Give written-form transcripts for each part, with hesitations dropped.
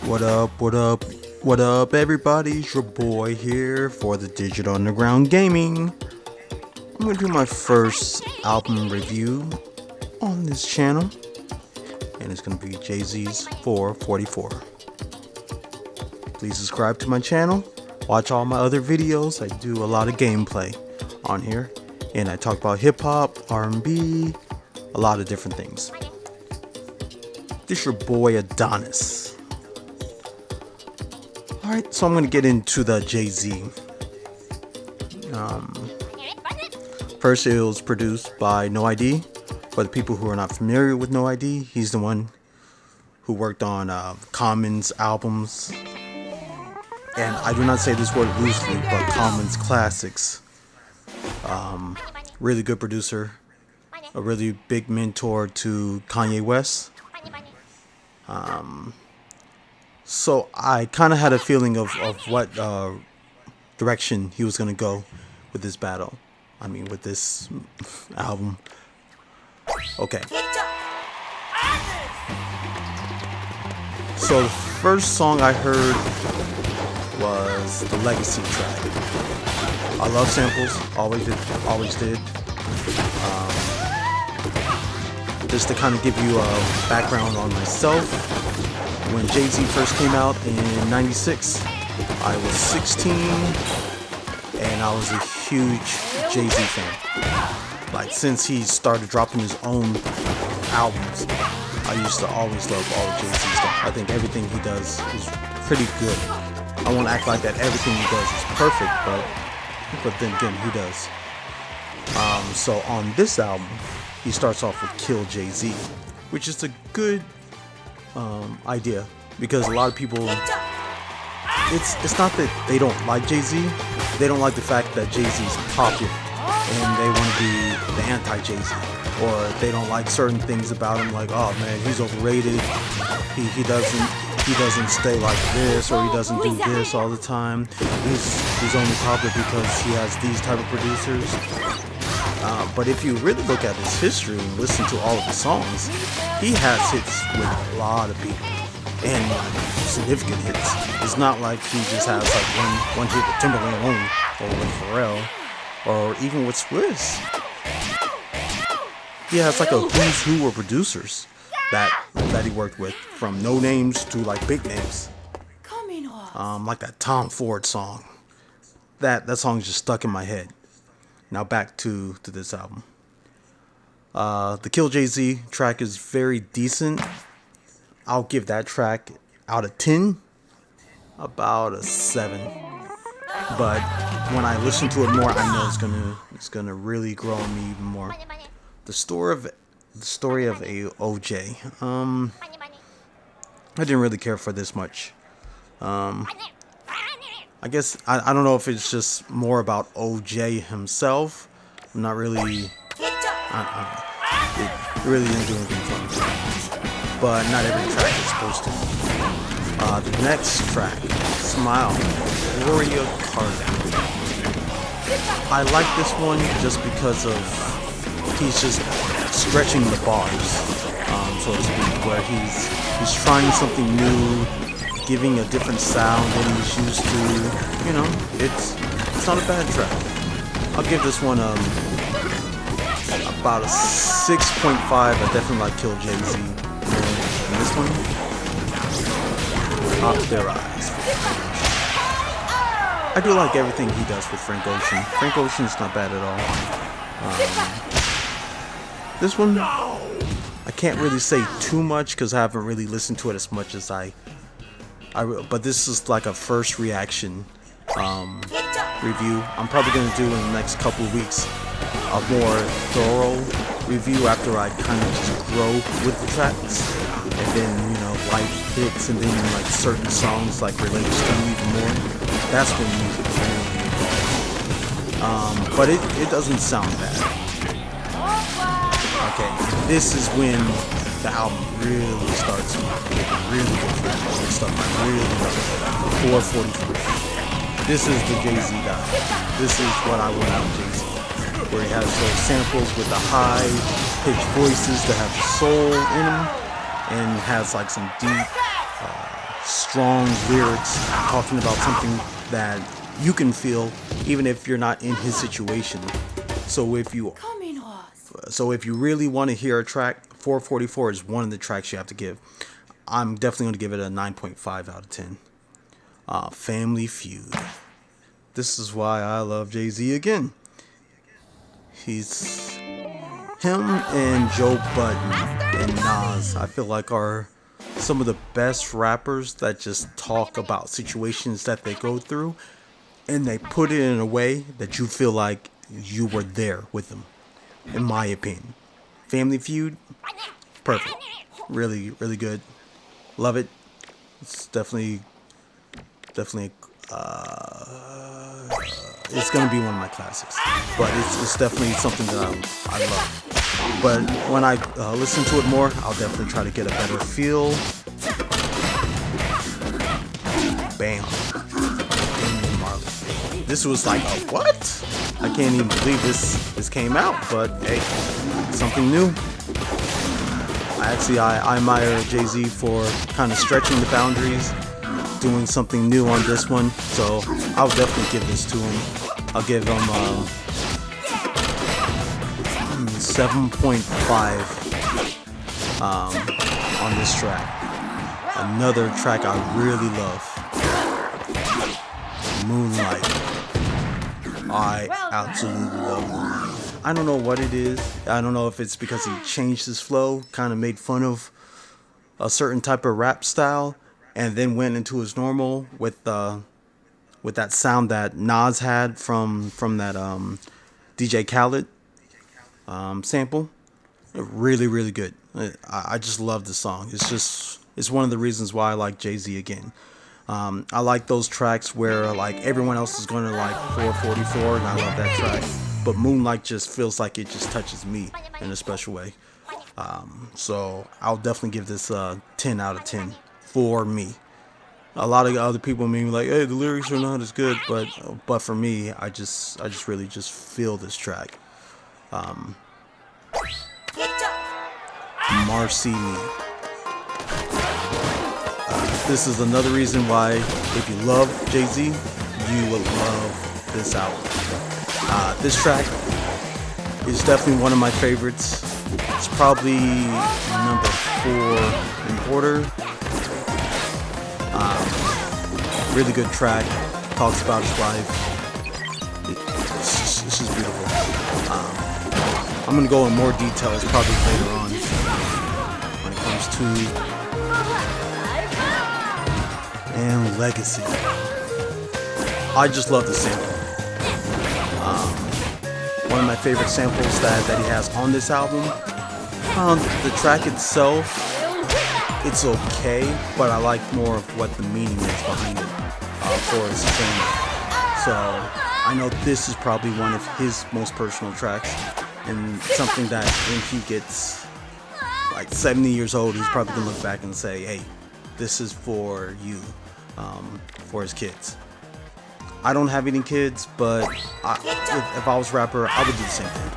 What up, what up, what up, everybody? It's your boy here for the Digital Underground Gaming. I'm gonna do my first album review on this channel, and it's gonna be Jay-Z's 444. Please subscribe to my channel, watch all my other videos. I do a lot of gameplay on here, and I talk about hip-hop, R&B, a lot of different things. This your boy Adonis. Alright, so I'm going to get into the Jay-Z. First, it was produced by No ID. For the people who are not familiar with No ID, he's the one who worked on Common's albums. And I do not say this word loosely, but Common's classics. Really good producer. A really big mentor to Kanye West. So I kind of had a feeling of what direction he was going to go with this battle. I mean, with this album. Okay. So the first song I heard was the Legacy track. I love samples, always did. Just to kind of give you a background on myself. When Jay-Z first came out in '96, I was 16, and I was a huge Jay-Z fan. Like, since he started dropping his own albums, I used to always love all of Jay-Z stuff. I think everything he does is pretty good. I won't act like that everything he does is perfect, but then again, he does. So on this album, he starts off with Kill Jay-Z, which is a good idea, because a lot of people, it's not that they don't like Jay-Z, they don't like the fact that Jay-Z's popular and they want to be the anti-Jay-Z, or they don't like certain things about him, like, oh man, he's overrated, he doesn't stay like this, or he doesn't do this all the time, he's only popular because he has these type of producers. But if you really look at his history and listen to all of the songs, he has hits with a lot of people, and significant hits. It's not like he just has like one hit with Timberland alone, or with Pharrell, or even with Swizz. He has like a who's who of producers that he worked with, from no names to like big names. Like that Tom Ford song. That song is just stuck in my head. Now back to this album. The Kill Jay-Z track is very decent. I'll give that track out of 10 about a 7. But when I listen to it more, I know it's gonna really grow on me even more. The story of OJ. I didn't really care for this much. I guess I don't know if it's just more about OJ himself. I'm not really. It really didn't do anything for me. But not every track is supposed to. The next track, Smile, Gloria Carter. I like this one just because of he's just stretching the bars, so to speak, where he's trying something new, giving a different sound than he's used to. You know, it's not a bad track. I'll give this one about a 6.5. I definitely like Kill Jay-Z. And this one, Pop Their Eyes. I do like everything he does with Frank Ocean. Frank Ocean's not bad at all. This one, I can't really say too much because I haven't really listened to it as much as but this is like a first reaction review. I'm probably going to do in the next couple of weeks a more thorough review after I kind of just grow with the tracks, and then, you know, life hits, and then like certain songs like relates to me even more. That's when music really, but it doesn't sound bad. Okay, this is when the album really starts getting really good stuff. I really love it. 444. This is the Jay-Z guy. This is what I want out of Jay-Z, where he has those samples with the high pitched voices that have soul in them, and has like some deep strong lyrics talking about something that you can feel even if you're not in his situation. So if you really want to hear a track, 444 is one of the tracks you have to give. I'm definitely going to give it a 9.5 out of 10. Family Feud. This is why I love Jay-Z again. Him and Joe Budden and Nas, I feel like, are some of the best rappers that just talk about situations that they go through, and they put it in a way that you feel like you were there with them, in my opinion. Family Feud, perfect. Really, really good. Love it. It's definitely, it's gonna be one of my classics. But it's definitely something that I love. But when I listen to it more, I'll definitely try to get a better feel. Bam. Damian Marley. This was like a what? I can't even believe this came out, but hey, something new. I admire Jay-Z for kind of stretching the boundaries, doing something new on this one, so I'll definitely give this to him. I'll give him 7.5 on this track. Another track I really love, Moonlight. I absolutely love Moonlight. I don't know what it is. I don't know if it's because he changed his flow, kind of made fun of a certain type of rap style, and then went into his normal with that sound that Nas had from that DJ Khaled sample. Really, really good. I just love the song. It's one of the reasons why I like Jay-Z again. I like those tracks where like everyone else is going to like 444, and I love that track. But Moonlight just feels like it just touches me in a special way. So I'll definitely give this a 10 out of 10 for me. A lot of other people may be like, hey, the lyrics are not as good, but for me, I just really just feel this track. Marcini. This is another reason why, if you love Jay-Z, you will love this album. This track is definitely one of my favorites. It's probably number 4 in order. Really good track. Talks about his life. It's just beautiful. I'm gonna go in more details probably later on when it comes to and Legacy. I just love the sample. One of my favorite samples that he has on this album. The track itself, it's okay, but I like more of what the meaning is behind it for his fame. So I know this is probably one of his most personal tracks, and something that when he gets like 70 years old, he's probably gonna look back and say, hey, this is for you, for his kids. I don't have any kids, but if I was a rapper, I would do the same thing.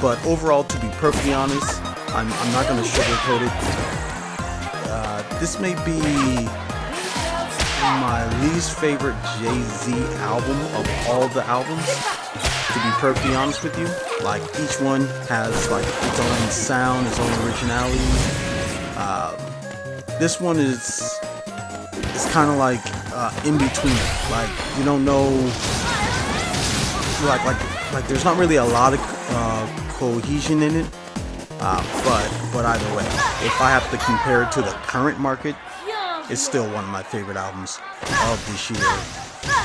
But overall, to be perfectly honest, I'm not going to sugarcoat it. This may be my least favorite Jay-Z album of all the albums, to be perfectly honest with you. Like, each one has like its own sound, its own originality. This one is kind of like in between. Like, you don't know, like there's not really a lot of cohesion in it. But either way, if I have to compare it to the current market, it's still one of my favorite albums of this year,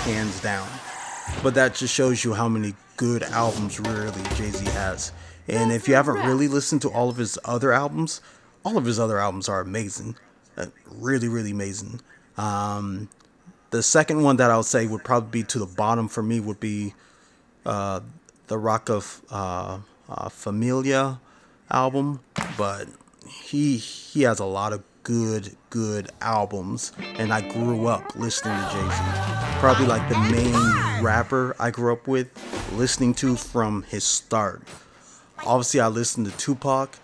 hands down. But that just shows you how many good albums really Jay-Z has. And if you haven't really listened to all of his other albums are amazing. Really, really amazing. The second one that I would say would probably be to the bottom for me would be the Rock of Familia album, but he has a lot of good albums, and I grew up listening to Jay-Z. Probably like the main rapper I grew up with, listening to from his start. Obviously, I listened to Tupac.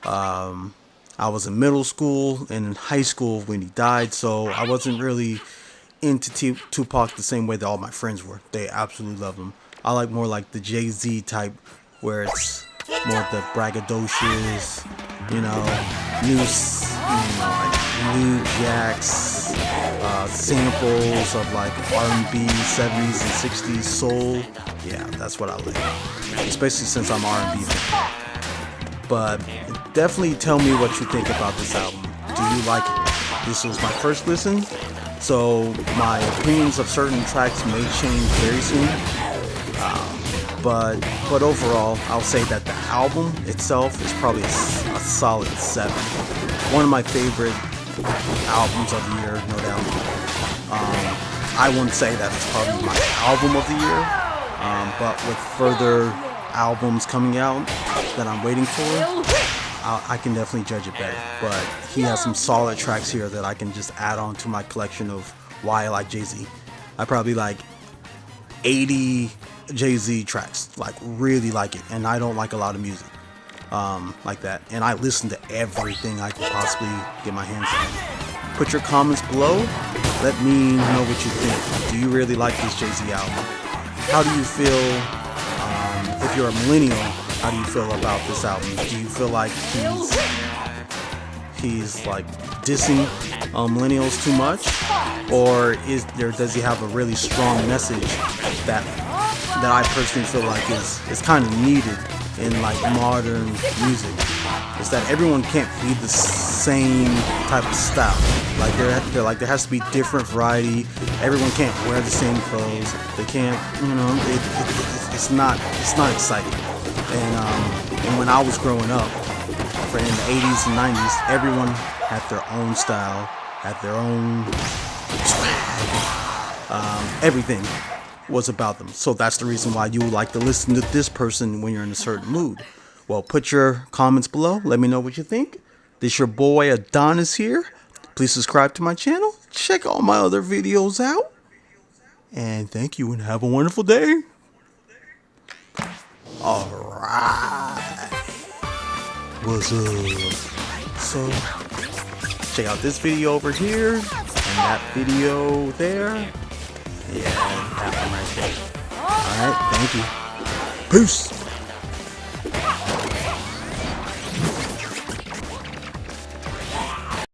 I I was in middle school and in high school when he died, so I wasn't really into Tupac the same way that all my friends were. They absolutely love him. I like more like the Jay-Z type, where it's more of the braggadocious, like New Jacks, samples of like R&B, 70s and 60s soul. Yeah, that's what I like, especially since I'm R&B fan. But definitely tell me what you think about this album. Do you like it? This was my first listen, so my opinions of certain tracks may change very soon. But overall, I'll say that the album itself is probably a solid 7. One of my favorite albums of the year, no doubt. I wouldn't say that it's probably my album of the year, but with further albums coming out that I'm waiting for, I can definitely judge it better. But he has some solid tracks here that I can just add on to my collection of why I like Jay-Z. I probably like 80 Jay-Z tracks, like really like it, and I don't like a lot of music like that, and I listen to everything I can possibly get my hands on. Put your comments below. Let me know what you think. Do you really like this Jay-Z album? How do you feel, if you're a millennial, how do you feel about this album? Do you feel like he's like dissing millennials too much, or does he have a really strong message that I personally feel like is kind of needed in like modern music? Is that everyone can't be the same type of style. Like there has to be different variety. Everyone can't wear the same clothes. They can't, it's not exciting. And when I was growing up, in the 80s and 90s, everyone had their own style, had their own swag. Everything was about them. So that's the reason why you would like to listen to this person when you're in a certain mood. Well, put your comments below. Let me know what you think. This your boy Adonis here. Please subscribe to my channel. Check all my other videos out. And thank you and have a wonderful day. Alright. What's up? So, check out this video over here. And that video there. Yeah, that one right there. Alright, thank you. Peace.